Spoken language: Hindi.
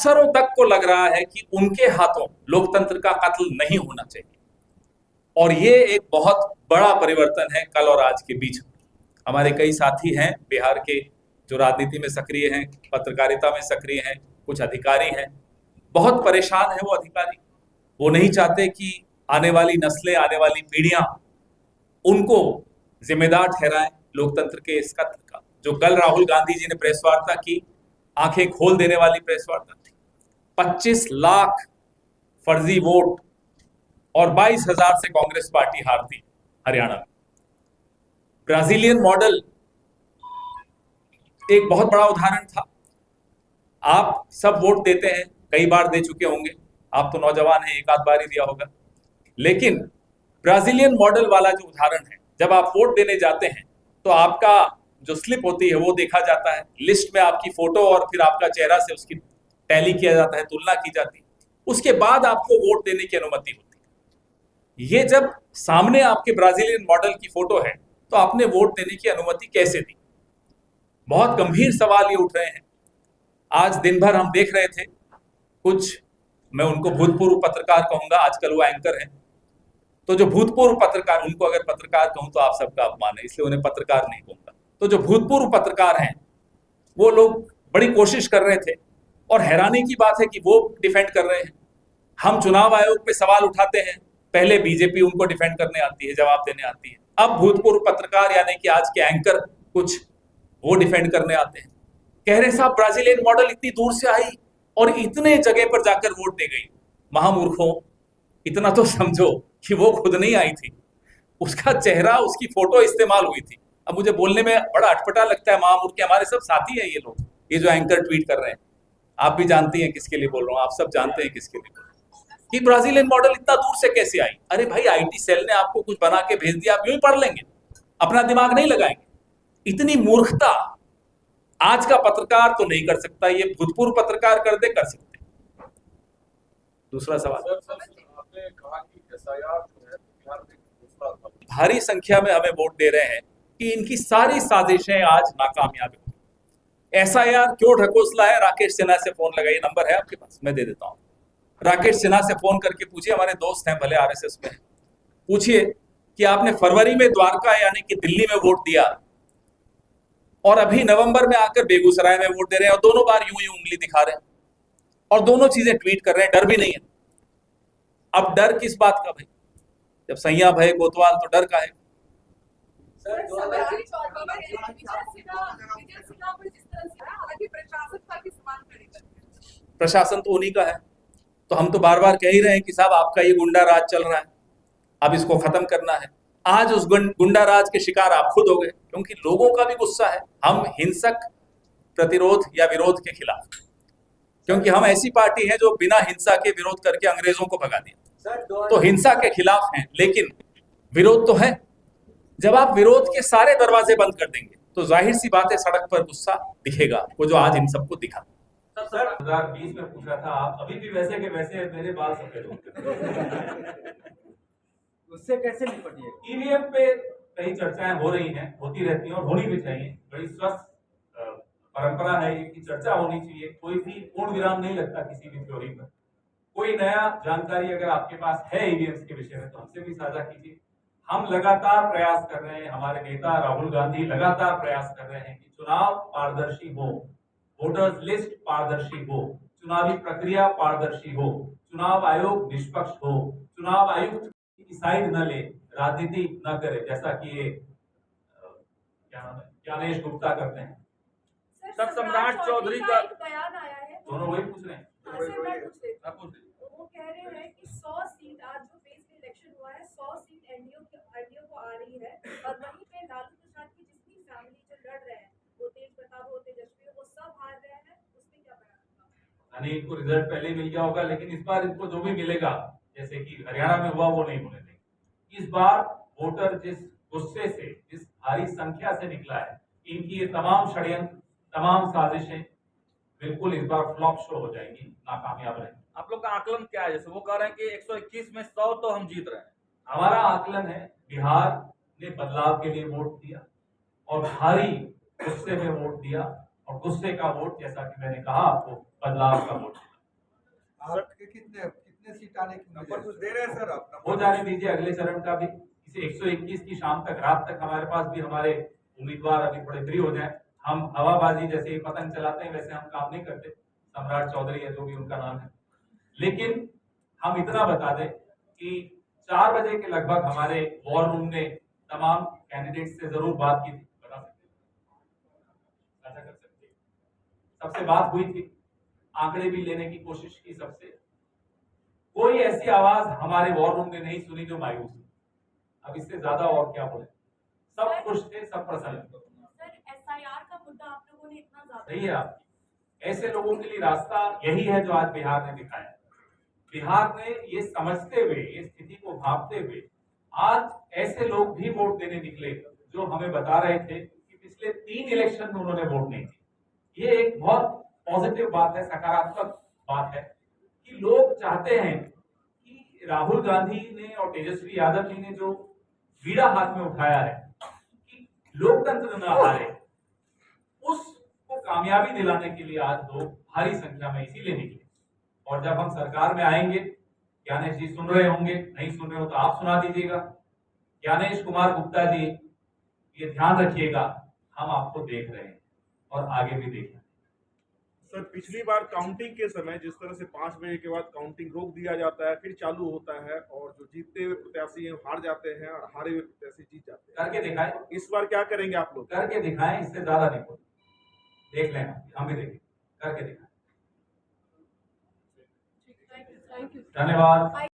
अफसरों तक को लग रहा है कि उनके हाथों लोकतंत्र का कत्ल नहीं होना चाहिए। और ये एक बहुत बड़ा परिवर्तन है कल और आज के बीच। हमारे कई साथी हैं बिहार के जो राजनीति में सक्रिय हैं, पत्रकारिता में सक्रिय हैं, कुछ अधिकारी हैं, बहुत परेशान है वो अधिकारी। वो नहीं चाहते कि आने वाली नस्लें, आने वाली पीढ़ियां उनको जिम्मेदार ठहराएं लोकतंत्र के इस कत्ल का। जो कल राहुल गांधी जी ने प्रेस वार्ता की, आंखें खोल देने वाली प्रेस वार्ता थी। 25 लाख फर्जी वोट और 22,000 से कांग्रेस पार्टी हारती हरियाणा में। ब्राजीलियन मॉडल एक बहुत बड़ा उदाहरण था। आप सब वोट देते हैं, कई बार दे चुके होंगे, आप तो नौजवान हैं, एक आध बार ही दिया होगा। लेकिन ब्राजीलियन मॉडल वाला जो उदाहरण है, जब आप वोट देने जाते हैं तो आपका जो स्लिप होती है वो देखा जाता है, लिस्ट में आपकी फोटो और फिर आपका चेहरा से उसकी टैली किया जाता है, तुलना की जाती है, उसके बाद आपको वोट देने की अनुमति होती है। ये जब सामने आपके ब्राजीलियन मॉडल की फोटो है तो आपने वोट देने की अनुमति कैसे दी? बहुत गंभीर सवाल ये उठ रहे हैं। आज दिन भर हम देख रहे थे कुछ, मैं उनको भूतपूर्व पत्रकार कहूंगा, आजकल वो एंकर हैं, तो जो भूतपूर्व पत्रकार, उनको अगर पत्रकार कहूं तो आप सबका अपमान है, इसलिए उन्हें पत्रकार नहीं कहूंगा। तो जो भूतपूर्व पत्रकार हैं वो लोग बड़ी कोशिश कर रहे थे, और हैरानी की बात है कि वो डिफेंड कर रहे हैं। हम चुनाव आयोग पे सवाल उठाते हैं, पहले बीजेपी उनको डिफेंड करने आती है, जवाब देने आती है। अब भूतपूर्व पत्रकार यानी कि आज के एंकर कुछ वो डिफेंड करने आते हैं, कह रहे साहब ब्राजीलियन मॉडल इतनी दूर से आई और इतने जगह पर जाकर वोट दे गई। महामूर्खों, इतना तो समझो कि वो खुद नहीं आई थी, उसका चेहरा, उसकी फोटो इस्तेमाल हुई थी। अब मुझे बोलने में बड़ा अटपटा लगता है, महामूर्ख, हमारे सब साथी हैं ये लोग, ये जो एंकर ट्वीट कर रहे हैं। आप भी जानती हैं किसके लिए बोल रहा हूँ, आप सब जानते हैं किसके लिए बोल रहा हूँ, कि ब्राजीलियन मॉडल इतना दूर से कैसे आई। अरे भाई, आईटी सेल ने आपको कुछ बना के भेज दिया, आप यूं ही पढ़ लेंगे, अपना दिमाग नहीं लगाएंगे। इतनी मूर्खता आज का पत्रकार तो नहीं कर सकता, ये भूतपूर्व पत्रकार कर सकते। दूसरा सवाल, आपने कहा कि एसआईआर जो है बिहार में दूसरा भारी संख्या में हमें वोट दे रहे हैं कि इनकी सारी साजिशें आज नाकामयाब हुई। एसआईआर क्यों ढकोसला है? राकेश सिन्हा से फोन लगाइए, नंबर है आपके पास, मैं दे देता हूं। राकेश सिन्हा से फोन करके पूछिए, हमारे दोस्त हैं, भले आरएसएस में हैं, पूछिए कि आपने फरवरी में द्वारका यानी कि दिल्ली में वोट दिया और अभी नवंबर में आकर बेगूसराय में वोट दे रहे हैं, और दोनों बार यूं ही उंगली दिखा रहे हैं और दोनों चीजें ट्वीट कर रहे हैं, डर भी नहीं है। अब डर किस बात का भाई? जब सैया भय कोतवाल तो डर का है। प्रशासन तो उन्हीं का है, तो हम तो बार बार कह ही रहे हैं कि साहब आपका ये गुंडा राज चल रहा है, अब इसको खत्म करना है। आज उस गुंडा राज के शिकार आप खुद हो गए, क्योंकि लोगों का भी गुस्सा है। हम हिंसक प्रतिरोध या विरोध के खिलाफ, क्योंकि हम ऐसी पार्टी है जो बिना हिंसा के विरोध करके अंग्रेजों को भगा दिया, तो हिंसा के खिलाफ हैं, लेकिन विरोध तो है। जब आप विरोध के सारे दरवाजे बंद कर देंगे तो जाहिर सी बात है सड़क पर गुस्सा दिखेगा, वो जो आज इन सबको दिखा। सर 2020 में पूछा था, आप अभी भी वैसे के वैसे, मेरे बाल सफेद होंगे। उससे कैसे निपटिए? ईवीएम पे कई चर्चाएं हो रही हैं, होती रहती हैं और होनी भी चाहिए। बड़ी स्वस्थ परंपरा है ये कि चर्चा होनी चाहिए, कोई भी पूर्ण विराम नहीं लगता किसी भी थ्योरी पर। कोई नया जानकारी अगर आपके पास है ईवीएम के विषय में तो हमसे भी साझा कीजिए। हम लगातार प्रयास कर रहे हैं, हमारे नेता राहुल गांधी लगातार प्रयास कर रहे हैं कि चुनाव पारदर्शी हो, वोटर्स लिस्ट पारदर्शी हो, चुनावी प्रक्रिया पारदर्शी हो, चुनाव आयोग निष्पक्ष हो, चुनाव आयुक्त की साइड न ले, राजनीति न करे, जैसा कि ये क्या नाम है, ज्ञानेश गुप्ता करते हैं। सर, सम्राट चौधरी का बयान आया है, दोनों वही पूछ रहे हैं। वो कह रहे हैं कि 100 सीट, आज जो फेज में इलेक्शन हुआ है, 100 सीट एनडीओ को आ रही है, और वहीं पे लालू प्रसाद की जितनी फैमिली जो लड़ रहे हैं, वो तेज प्रताप हो, तेजस्वी हो, वो सब हार रहे हैं, उसमें क्या बयान? यानी इनको रिजल्ट पहले मिल गया होगा, लेकिन इस बार इनको जो भी मिलेगा, जैसे कि हरियाणा में हुआ, वो नहीं होने देंगे। इस बार वोटर जिस गुस्से से, जिस भारी संख्या से निकला है, इनकी ये तमाम षड्यंत्र, तमाम साजिशें बिल्कुल इस बार फ्लॉप शो हो जाएंगी, नाकामयाब रहेंगी। आप लोग का आकलन क्या है? जैसे वो कह रहे हैं कि 121 में 100 तो हम जीत रहे हैं। हमारा आकलन है बिहार ने बदलाव के लिए वोट दिया और भारी गुस्से में वोट दिया, और गुस्से का वोट, जैसा कि मैंने कहा आपको, बदलाव का वोट। आपके कितने कितने सीट आने की नंबर कुछ दे रहे हैं सर आप? हो जाने दीजिए अगले चरण का भी। इसे 121 की शाम तक, रात तक हमारे पास भी हमारे उम्मीदवार अभी थोड़े फ्री हो जाए। हम हवाबाजी जैसे ही पतंग चलाते हैं वैसे हम काम नहीं करते, सम्राट चौधरी है जो भी उनका नाम है। लेकिन हम इतना बता दें कि 4 बजे के लगभग हमारे वॉर रूम ने तमाम कैंडिडेट से जरूर बात की थी। बता सकते हैं, साझा कर सकते हैं। सबसे बात हुई थी, आंकड़े भी लेने की कोशिश की सबसे। कोई ऐसी आवाज हमारे वॉर रूम ने नहीं सुनी जो मायूस हो। अब इससे ज्यादा और क्या बोले, सब खुश थे, सब प्रसन्न थे। सर एसआईआर का मुद्दा आप लोगों ने इतना ज्यादा सही है आपकी। ऐसे लोगों के लिए रास्ता यही है जो आज बिहार ने दिखाया। बिहार ने ये समझते हुए, ये स्थिति को भांपते हुए, आज ऐसे लोग भी वोट देने निकले जो हमें बता रहे थे कि पिछले 3 इलेक्शन में उन्होंने वोट नहीं दिया। ये एक बहुत पॉजिटिव बात है, सकारात्मक बात है कि लोग चाहते हैं कि राहुल गांधी ने और तेजस्वी यादव जी ने जो बीड़ा हाथ में उठाया है कि लोकतंत्र न हारे, उसको कामयाबी दिलाने के लिए आज लोग भारी संख्या में इसीलिए निकले। और जब हम सरकार में आएंगे, ज्ञानेश जी सुन रहे होंगे, नहीं सुन रहे हो तो आप सुना दीजिएगा। ज्ञानेश कुमार गुप्ता जी, ये ध्यान रखिएगा, हम आपको देख रहे हैं और आगे भी देखेंगे। सर, पिछली बार काउंटिंग के समय जिस तरह से 5 बजे के बाद काउंटिंग रोक दिया जाता है, फिर चालू होता है और जो जीतते हुए प्रत्याशी हैं हार जाते हैं और हारे हुए प्रत्याशी जीत जाते हैं। करके दिखाएं, इस बार क्या करेंगे आप लोग? करके दिखाएं, इससे ज्यादा नहीं बोल, देख लें, हम भी देखें, करके दिखाएं। थैंक यू धन्यवाद।